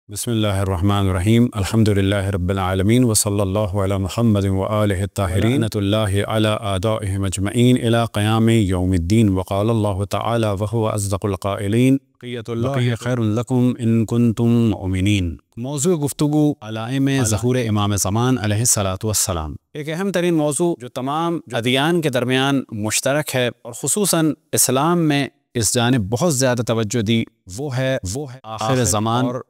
بسم اللہ الرحمن الرحیم الحمد للہ رب العالمین وصلی اللہ علی محمد وآلہ الطاہرین لعنۃ اللہ علی اعدائہم اجمعین الی قیام یوم الدین وقال اللہ تعالی وہو اصدق القائلین بقیۃ اللہ خیر لکم ان کنتم مؤمنین۔ موضوع گفتگو علائم ظہور امام زمان علیہ الصلاۃ والسلام، ایک اہم ترین موضوع جو تمام ادیان کے درمیان مشترک ہے اور خصوصاً اسلام میں اس جانب بہت زیادہ توجہ دی، وہ ہے آخر زمان اور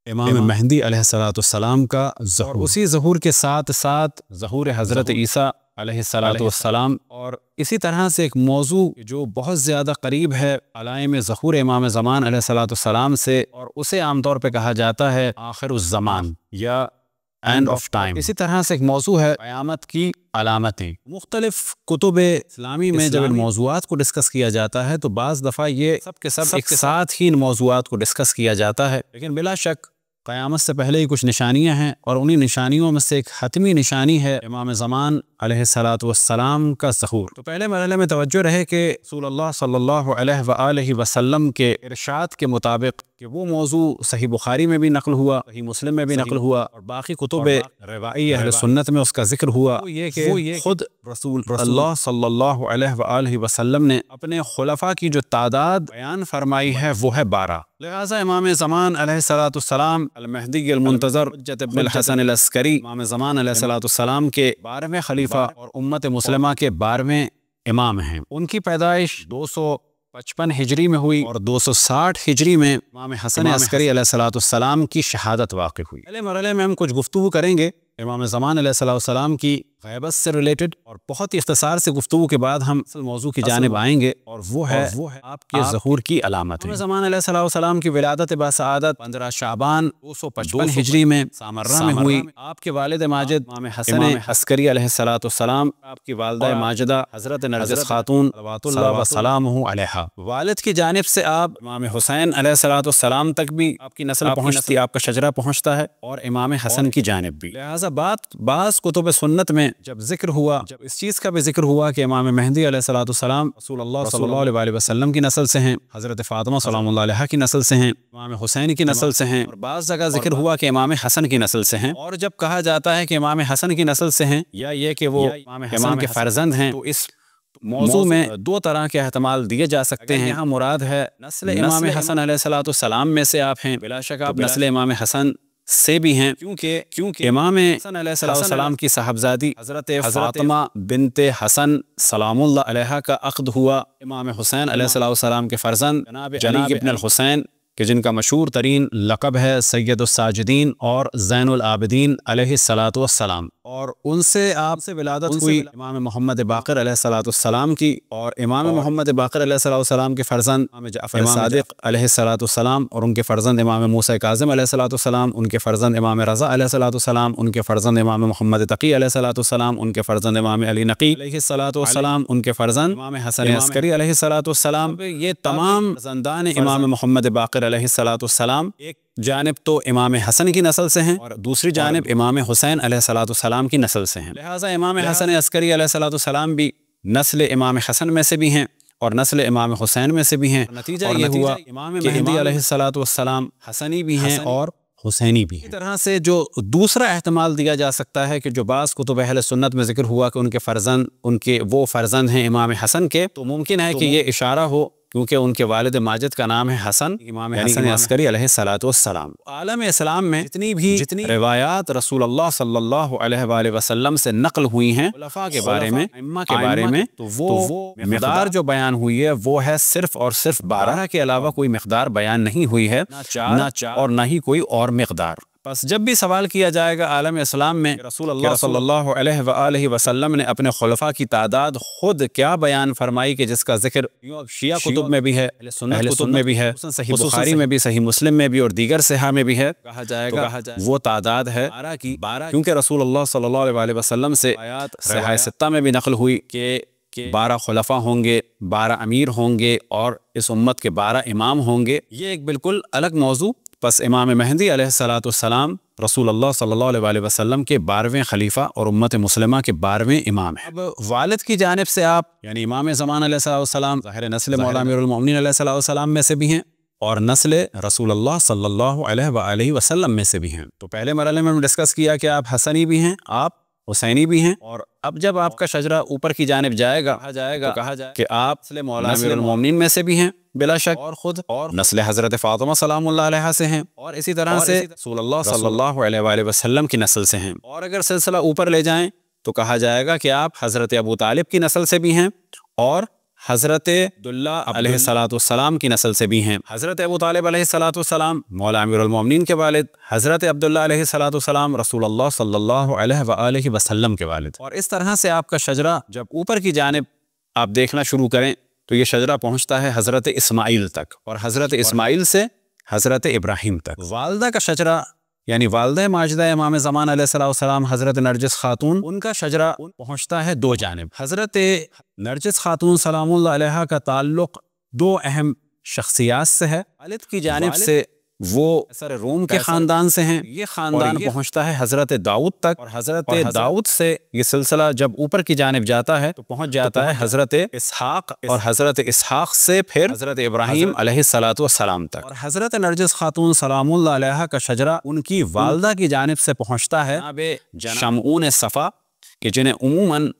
امام مہدی علیہ السلام کا ظہور، اور اسی ظہور کے ساتھ ساتھ ظہور حضرت عیسیٰ علیہ السلام، اور اسی طرح سے ایک موضوع جو بہت زیادہ قریب ہے علائم ظہور امام زمان علیہ السلام سے، اور اسے عام طور پہ کہا جاتا ہے آخر الزمان یا اینڈ آف ٹائم۔ اسی طرح سے ایک موضوع ہے قیامت کی علامتیں۔ مختلف کتب اسلامی میں جب ان موضوعات کو ڈسکس کیا جاتا ہے تو بعض دفعہ یہ سب کے سب ایک ساتھ ہی ان موضوعات کو ڈسکس کیا جاتا ہے، لیکن بلا شک قیامت سے پہلے ہی کچھ نشانیاں ہیں، اور انہی نشانیوں میں سے ایک حتمی نشانی ہے امام زمان علیہ السلام کا ظہور۔ تو پہلے مرحلے میں توجہ رہے کہ رسول اللہ صلی اللہ علیہ وآلہ وسلم کے ارشاد کے مطابق کہ وہ موضوع صحیح بخاری میں بھی نقل ہوا، صحیح مسلم میں بھی نقل ہوا، اور باقی کتب روائی اہل سنت میں اس کا ذکر ہوا، وہ یہ کہ خود رسول اللہ صلی اللہ علیہ وآلہ وسلم نے اپنے خلفاء کی جو تعداد بیان فرمائی ہے وہ ہے 12۔ لہٰذا امام زمان علیہ السلام المہدی المنتظر حجت ابن الحسن العسکری امام زمان علیہ السلام کے 12ویں خلیفہ اور امت مسلمہ کے 12ویں امام ہیں۔ ان کی پیدائش 255 ہجری میں ہوئی اور 260 ہجری میں امام حسن عسکری علیہ السلام کی شہادت واقع ہوئی۔ پہلے مرحلے میں ہم کچھ گفتگو کریں گے امام زمان علیہ السلام کی غیبت سے ریلیٹڈ، اور بہت ہی اختصار سے گفتگو کے بعد ہم اصل موضوع کی جانب آئیں گے، اور وہ ہے آپ کے ظہور کی علامت۔ امام زمان علیہ السلام کی ولادت باسعادت 15 شعبان 255 ہجری میں سامرہ میں ہوئی۔ آپ کے والد ماجد امام حسن عسکری علیہ السلام، آپ کی والدہ ماجدہ حضرت نرگس خاتون صلوات اللہ وسلامہ علیہا۔ والد کی جانب سے آپ امام حسین علیہ السلام تک بھی آپ کی نسل پہنچتی، آپ کا شجرہ پہنچتا ہے، اور امام حسن کی جانب بھی۔ لہٰذا بعض کتب سنت میں جب ذکر ہوا، جب اس چیز کا بھی ذکر ہوا کہ امام مہدی علیہ السلام رسول اللہ صلی اللہ علیہ وسلم کی نسل سے ہیں، حضرت فاطمہ سلام اللہ علیہا کی نسل سے ہیں، امام حسین کی نسل سے ہیں، اور بعض جگہ ذکر ہوا کہ امام حسن کی نسل سے ہیں، اور جب کہا جاتا ہے کہ امام حسن کی نسل سے ہیں یا یہ کہ وہ امام حسن کے فرزند ہیں، تو اس موضوع میں دو طرح کے احتمال دیے جا سکتے ہیں۔ یہاں مراد ہے نسل امام حسن علیہ السلام میں سے آپ ہیں، بلا شک آپ نسل امام حسن سے بھی ہیں، کیونکہ امام حسن علیہ السلام کی صاحبزادی حضرت فاطمہ بنت حسن سلام اللہ علیہا کا عقد ہوا امام حسین علیہ السلام کے فرزند جناب علی ابن الحسین کہ جن کا مشہور ترین لقب ہے سید الساجدین اور زین العابدین علیہ السلام، اور ان سے آپ سے ولادت ہوئی امام محمد باقر علیہ السلام کی، اور امام محمد باقر علیہ السلام کے فرزند امام جعفر صادق علیہ السلام، اور ان کے فرزند امام موسیٰ کاظم علیہ السلام، ان کے فرزند امام رضا علیہ السلام، ان کے فرزند امام محمد تقی علیہ السلام، ان کے فرزند امام علی نقی علیہ السلام، ان کے فرزند امام حسن عسکری علیہ السلام۔ یہ تمام فرزندان امام محمد باقر علیہ السلام ایک جانب تو امام حسن کی نسل سے ہیں، اور دوسری جانب امام حسین علیہ السلام کی نسل سے ہیں۔ لہٰذا امام حسن عسکری علیہ السلام بھی نسل امام حسن میں سے بھی ہیں اور نسل امام حسین میں سے بھی ہیں۔ نتیجہ یہ ہوا امام مہدی علیہ السلام حسنی بھی ہیں اور حسینی بھی ہیں۔ اس طرح سے جو دوسرا احتمال دیا جا سکتا ہے کہ جو بعض کتب اہل سنت میں ذکر ہوا کہ ان کے وہ فرزند ہیں امام حسن کے، تو ممکن ہے کہ یہ اشارہ ہو کیونکہ ان کے والد ماجد کا نام ہے حسن، امام حسن عسکری علیہ السلام۔ عالم اسلام میں جتنی روایات رسول اللہ صلی اللہ علیہ وآلہ وسلم سے نقل ہوئی ہیں خلفاء کے بارے میں، ائمہ کے بارے میں، تو وہ مقدار جو بیان ہوئی ہے وہ ہے صرف اور صرف 12 کے علاوہ کوئی مقدار بیان نہیں ہوئی ہے، نہ 4 اور نہ ہی کوئی اور مقدار۔ بس جب بھی سوال کیا جائے گا عالم اسلام میں رسول اللہ صلی اللہ علیہ وآلہ وسلم نے اپنے خلفاء کی تعداد خود کیا بیان فرمائی کہ جس کا ذکر شیعہ کتب میں بھی ہے، اہل کتب میں بھی ہے، صحیح بخاری میں بھی، صحیح مسلم میں بھی اور دیگر صحاح میں بھی ہے، کہا جائے گا وہ تعداد ہے 12 کیونکہ رسول اللہ صلی اللہ علیہ وآلہ وسلم سے آیات صحیح ستہ میں بھی نقل ہوئی کہ 12 خلفاء ہوں گے، 12 امیر ہوں گے، اور اس امت کے 12 امام ہوں گے۔ یہ ایک بالکل الگ موضوع۔ پس امام مہدی علیہ السلام رسول اللہ صلی اللہ علیہ وآلہ وسلم کے 12ویں خلیفہ اور امت مسلمہ کے 12ویں امام ہیں۔ اب والد کی جانب سے آپ یعنی امام زمان علیہ السلام ظاہر نسل مولا امیر المومنین علیہ السلام میں سے بھی ہیں، اور نسل رسول اللہ صلی اللہ علیہ وآلہ وسلم میں سے بھی ہیں۔ تو پہلے مرحلے میں ہم نے ڈسکس کیا کہ آپ حسنی بھی ہیں، آپ حسینی بھی ہیں، اور اب جب آپ کا شجرہ اوپر کی جانب جائے گا تو کہا جائے کہ آپ نسل المومنین میں سے بھی ہیں بلا شک، اور خود اور نسل حضرت فاطمہ سلام اللہ علیہ سے ہیں، اور اسی طرح سے رسول اللہ صلی اللہ علیہ وآلہ وسلم کی نسل سے ہیں۔ اور اگر سلسلہ اوپر لے جائیں تو کہا جائے گا کہ آپ حضرت ابو طالب کی نسل سے بھی ہیں، اور حضرت عبداللہ علیہ السلام کی نسل سے بھی ہیں۔ حضرت ابو طالب علیہ السلام مولا امیر المومنین کے والد، حضرت عبداللہ علیہ السلام رسول اللہ صلی اللہ علیہ وآلہ وسلم کے والد۔ اور اس طرح سے آپ کا شجرہ جب اوپر کی جانب آپ دیکھنا شروع کریں تو یہ شجرہ پہنچتا ہے حضرت اسماعیل تک، اور حضرت اسماعیل سے حضرت ابراہیم تک۔ والدہ کا شجرہ یعنی والدہ ماجدہ امام زمان علیہ السلام حضرت نرجس خاتون، ان کا شجرہ پہنچتا ہے دو جانب۔ حضرت نرجس خاتون سلام اللہ علیہ کا تعلق دو اہم شخصیات سے ہے۔ والد کی جانب سے وہ سر روم کے خاندان سے ہیں، یہ خاندان پہنچتا ہے حضرت داؤد تک، اور حضرت داؤد سے یہ سلسلہ جب اوپر کی جانب جاتا ہے تو پہنچ جاتا ہے حضرت اسحاق، اور حضرت اسحاق سے پھر حضرت ابراہیم علیہ السلام تک۔ اور حضرت نرجس خاتون سلام اللہ علیہ کا شجرہ ان کی والدہ کی جانب سے پہنچتا ہے جناب شمعون صفا، کہ جنہیں عموماً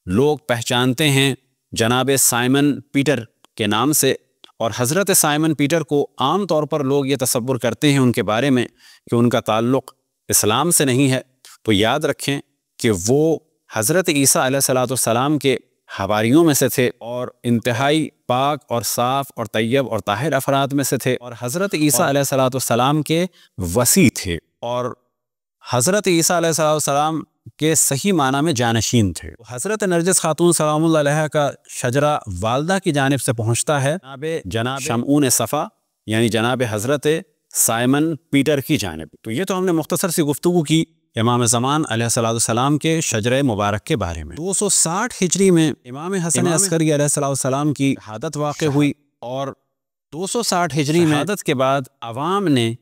لوگ پہچانتے ہیں جناب سائمن پیٹر کے نام سے، اور حضرت سائمن پیٹر کو عام طور پر لوگ یہ تصور کرتے ہیں ان کے بارے میں کہ ان کا تعلق اسلام سے نہیں ہے، تو یاد رکھیں کہ وہ حضرت عیسیٰ علیہ السلام کے حواریوں میں سے تھے، اور انتہائی پاک اور صاف اور طیب اور طاہر افراد میں سے تھے، اور حضرت عیسیٰ علیہ السلام کے وصی تھے، اور حضرت عیسیٰ علیہ السلام کے صحیح معنی میں جانشین تھے۔ حضرت نرجس خاتون سلام اللہ علیہ کا شجرہ والدہ کی جانب سے پہنچتا ہے جناب شمعون صفا یعنی جناب حضرت سائمن پیٹر کی جانب۔ تو یہ تو ہم نے مختصر سی گفتگو کی امام زمان علیہ السلام کے شجرہ مبارک کے بارے میں۔ 260 ہجری میں امام حسن عسکری علیہ السلام کی شہادت واقع ہوئی، اور 260 ہجری میں شہادت کے بعد عوام نے،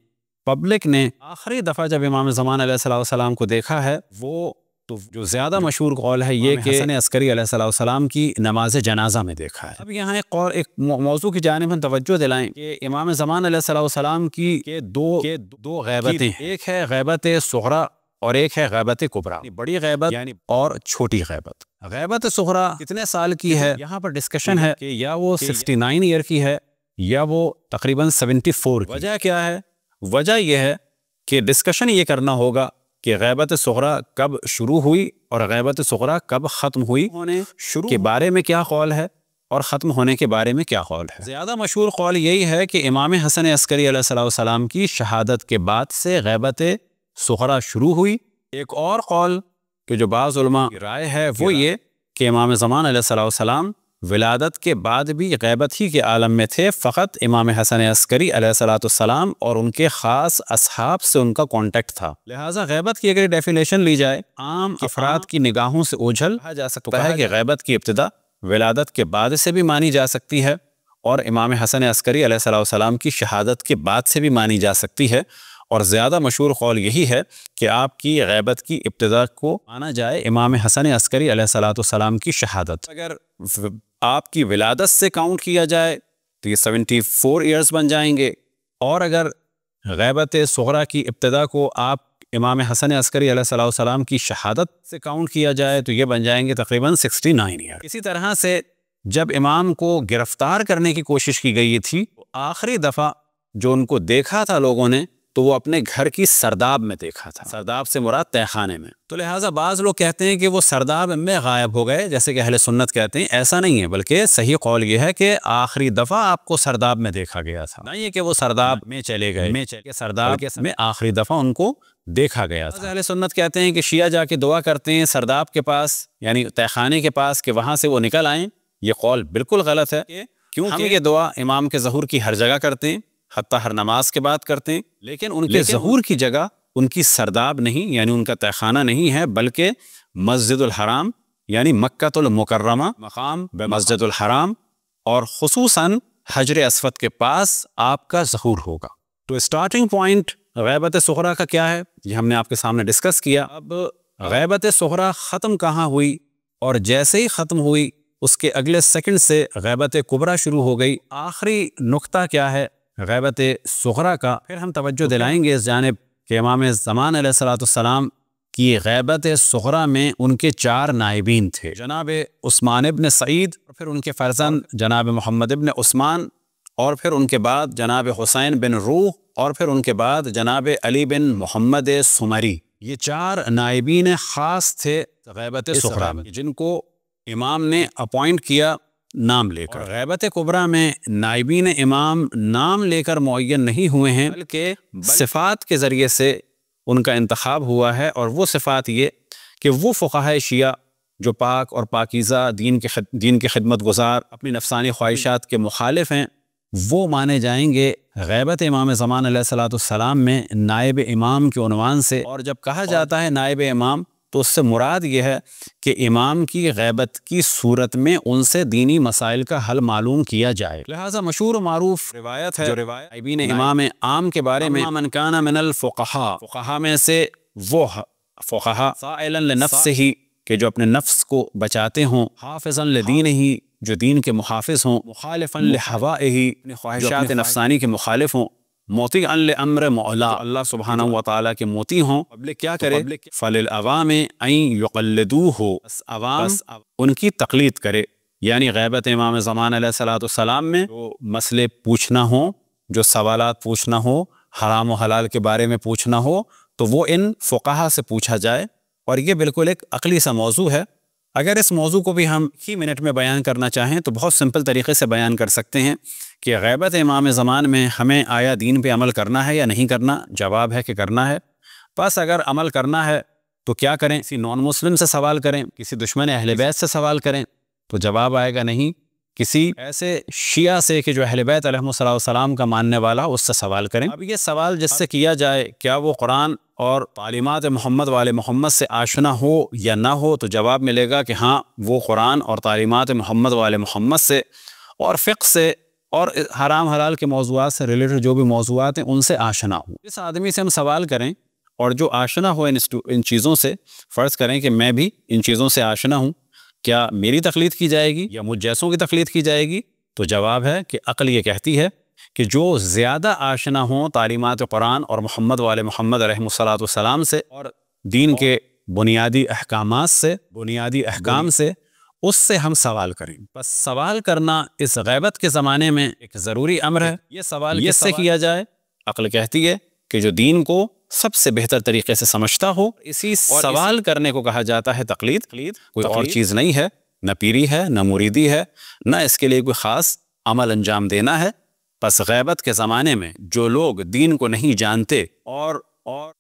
پبلک نے آخری دفعہ جب امام زمان علیہ السلام کو دیکھا ہے، وہ تو جو زیادہ مشہور قول ہے یہ کہ حسن عسکری علیہ السلام کی نماز جنازہ میں دیکھا ہے۔ اب یہاں ایک موضوع کی جانب ہم توجہ دلائیں کہ امام زمان علیہ السلام کی دو غیبتیں، ایک ہے غیبت صغریٰ اور ایک ہے غیبت کبریٰ، بڑی غیبت یعنی اور چھوٹی غیبت۔ غیبت صغریٰ کتنے سال کی ہے یہاں پر ڈسکشن ہے کہ یا وہ 69 ایئر کی ہے یا وہ تقریباً 74 کی۔ وجہ کیا ہے؟ وجہ یہ ہے کہ ڈسکشن یہ کرنا ہوگا کہ غیبت صغریٰ کب شروع ہوئی اور غیبت صغریٰ کب ختم ہوئی، شروع کے بارے میں کیا قول ہے اور ختم ہونے کے بارے میں کیا قول ہے۔ زیادہ مشہور قول یہی ہے کہ امام حسن عسکری علیہ السلام کی شہادت کے بعد سے غیبت صغریٰ شروع ہوئی۔ ایک اور قول کہ جو بعض علماء کی رائے ہے وہ یہ کہ امام زمان علیہ السلام ولادت کے بعد بھی غیبت ہی کے عالم میں تھے، فقط امام حسن عسکری علیہ السلام اور ان کے خاص اصحاب سے ان کا کانٹیکٹ تھا۔ لہٰذا غیبت کی اگر ڈیفینیشن لی جائے عام افراد کی نگاہوں سے اوجھل کہا جا سکتا ہے کہ غیبت کی ابتدا ولادت کے بعد سے بھی مانی جا سکتی ہے، اور امام حسن عسکری علیہ السلام کی شہادت کے بعد سے بھی مانی جا سکتی ہے، اور زیادہ مشہور قول یہی ہے کہ آپ کی غیبت کی ابتدا کو مانا جائے امام حسن عسکری علیہ السلام کی شہادت۔ اگر آپ کی ولادت سے کاؤنٹ کیا جائے تو یہ 74 ایئرز بن جائیں گے، اور اگر غیبت صغریٰ کی ابتدا کو آپ امام حسن عسکری علیہ السلام کی شہادت سے کاؤنٹ کیا جائے تو یہ بن جائیں گے تقریباً 69 ایئر۔ اسی طرح سے جب امام کو گرفتار کرنے کی کوشش کی گئی تھی، آخری دفعہ جو ان کو دیکھا تھا لوگوں نے تو وہ اپنے گھر کی سرداب میں دیکھا تھا، سرداب سے مراد تہہ خانے میں۔ تو لہٰذا بعض لوگ کہتے ہیں کہ وہ سرداب میں غائب ہو گئے، جیسے کہ اہل سنت کہتے ہیں، ایسا نہیں ہے، بلکہ صحیح قول یہ ہے کہ آخری دفعہ آپ کو سرداب میں دیکھا گیا تھا، نہیں ہے کہ وہ سرداب میں چلے گئے، سرداب میں آخری دفعہ ان کو دیکھا گیا تھا۔ اہل سنت کہتے ہیں کہ شیعہ جا کے دعا کرتے ہیں سرداب کے پاس یعنی تہہ خانے کے پاس کہ وہاں سے وہ نکل آئیں، یہ قول بالکل غلط ہے، کیونکہ یہ دعا امام کے ظہور کی ہر جگہ کرتے ہیں، حتیٰ ہر نماز کے بعد کرتے ہیں، لیکن ان کے ظہور کی جگہ ان کی سرداب نہیں یعنی ان کا تہہ خانہ نہیں ہے، بلکہ مسجد الحرام یعنی مکہ المکرمہ مقام مسجد الحرام اور خصوصاً حجر اسود کے پاس آپ کا ظہور ہوگا۔ تو اسٹارٹنگ پوائنٹ غیبت صغریٰ کا کیا ہے یہ ہم نے آپ کے سامنے ڈسکس کیا۔ اب غیبت صغریٰ ختم کہاں ہوئی، اور جیسے ہی ختم ہوئی اس کے اگلے سیکنڈ سے غیبت کبریٰ شروع ہو گئی۔ آخری نقطہ کیا ہے غیبت صغریٰ کا پھر ہم توجہ دلائیں گے اس جانب کہ امام زمان علیہ السلام کی غیبت صغریٰ میں ان کے 4 نائبین تھے، جناب عثمان ابن سعید، پھر ان کے فرزند جناب محمد ابن عثمان، اور پھر ان کے بعد جناب حسین بن روح، اور پھر ان کے بعد جناب علی بن محمد سمری۔ یہ 4 نائبین خاص تھے غیبت صغریٰ میں، جن کو امام نے اپوائنٹ کیا نام لے کر۔ غیبت کبریٰ میں نائبین امام نام لے کر معین نہیں ہوئے ہیں، بلکہ صفات کے ذریعے سے ان کا انتخاب ہوا ہے، اور وہ صفات یہ کہ وہ فقہائے شیعہ جو پاک اور پاکیزہ دین کے خدمت گزار، اپنی نفسانی خواہشات کے مخالف ہیں، وہ مانے جائیں گے غیبت امام زمان علیہ السلام میں نائب امام کے عنوان سے۔ اور جب کہا جاتا ہے نائب امام تو اس سے مراد یہ ہے کہ امام کی غیبت کی صورت میں ان سے دینی مسائل کا حل معلوم کیا جائے۔ لہٰذا مشہور و معروف روایت ہے جو نائبین امام عام کے بارے میں، من کان من الفقہاء، فقہا میں سے وہ فقہا، سائلا لنفسہ، کہ جو اپنے نفس کو بچاتے ہوں، حافظا لدینہ، جو دین کے محافظ ہوں، مخالفا لہوائہ، اپنے خواہشات نفسانی کے مخالف ہوں، موطیعا لامر مولا، اللہ سبحانہ و تعالیٰ کے موتی ہوں۔ پبلک کیا کرے؟ فللعوام ان یقلدوہ، عوام ان کی تقلید کرے۔ یعنی غیبت امام زمان علیہ السلام میں جو مسئلے پوچھنا ہوں، جو سوالات پوچھنا ہو، حرام و حلال کے بارے میں پوچھنا ہو، تو وہ ان فقہا سے پوچھا جائے۔ اور یہ بالکل ایک عقلی سا موضوع ہے۔ اگر اس موضوع کو بھی ہم ہی منٹ میں بیان کرنا چاہیں تو بہت سمپل طریقے سے بیان کر سکتے ہیں کہ غیبت امام زمان میں ہمیں آیا دین پہ عمل کرنا ہے یا نہیں کرنا؟ جواب ہے کہ کرنا ہے۔ بس اگر عمل کرنا ہے تو کیا کریں؟ کسی نان مسلم سے سوال کریں، کسی دشمن اہل بیت سے سوال کریں تو جواب آئے گا نہیں، کسی ایسے شیعہ سے کہ جو اہل بیت علیہ السلام کا ماننے والا، اس سے سوال کریں۔ اب یہ سوال جس سے کیا جائے کیا وہ قرآن اور تعلیمات محمد والے محمد سے آشنا ہو یا نہ ہو، تو جواب ملے گا کہ ہاں وہ قرآن اور تعلیمات محمد والے محمد سے اور فقہ سے اور حرام حلال کے موضوعات سے ریلیٹڈ جو بھی موضوعات ہیں ان سے آشنا ہو۔ اس آدمی سے ہم سوال کریں اور جو آشنا ہو ان چیزوں سے، فرض کریں کہ میں بھی ان چیزوں سے آشنا ہوں، کیا میری تقلید کی جائے گی یا مجھ جیسوں کی تقلید کی جائے گی؟ تو جواب ہے کہ عقل یہ کہتی ہے کہ جو زیادہ آشنا ہوں تعلیمات قرآن اور محمد والے محمد علیہ السلام سے اور دین کے بنیادی احکامات سے، بنیادی احکام سے، اس سے ہم سوال کریں۔ بس سوال کرنا اس غیبت کے زمانے میں ایک ضروری امر ہے۔ یہ سوال کس سے کیا جائے؟ عقل کہتی ہے کہ جو دین کو سب سے بہتر طریقے سے سمجھتا ہو۔ اسی سوال کرنے کو کہا جاتا ہے تقلید۔ کوئی اور چیز نہیں ہے، نہ پیری ہے، نہ مریدی ہے، نہ اس کے لیے کوئی خاص عمل انجام دینا ہے۔ پس غیبت کے زمانے میں جو لوگ دین کو نہیں جانتے اور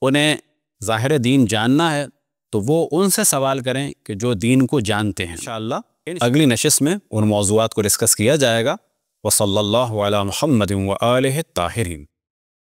انہیں ظاہر دین جاننا ہے تو وہ ان سے سوال کریں کہ جو دین کو جانتے ہیں۔ انشاءاللہ اگلی نشست میں ان موضوعات کو ڈسکس کیا جائے گا۔ وصلی اللہ علی محمد و آلہ الطاہرین۔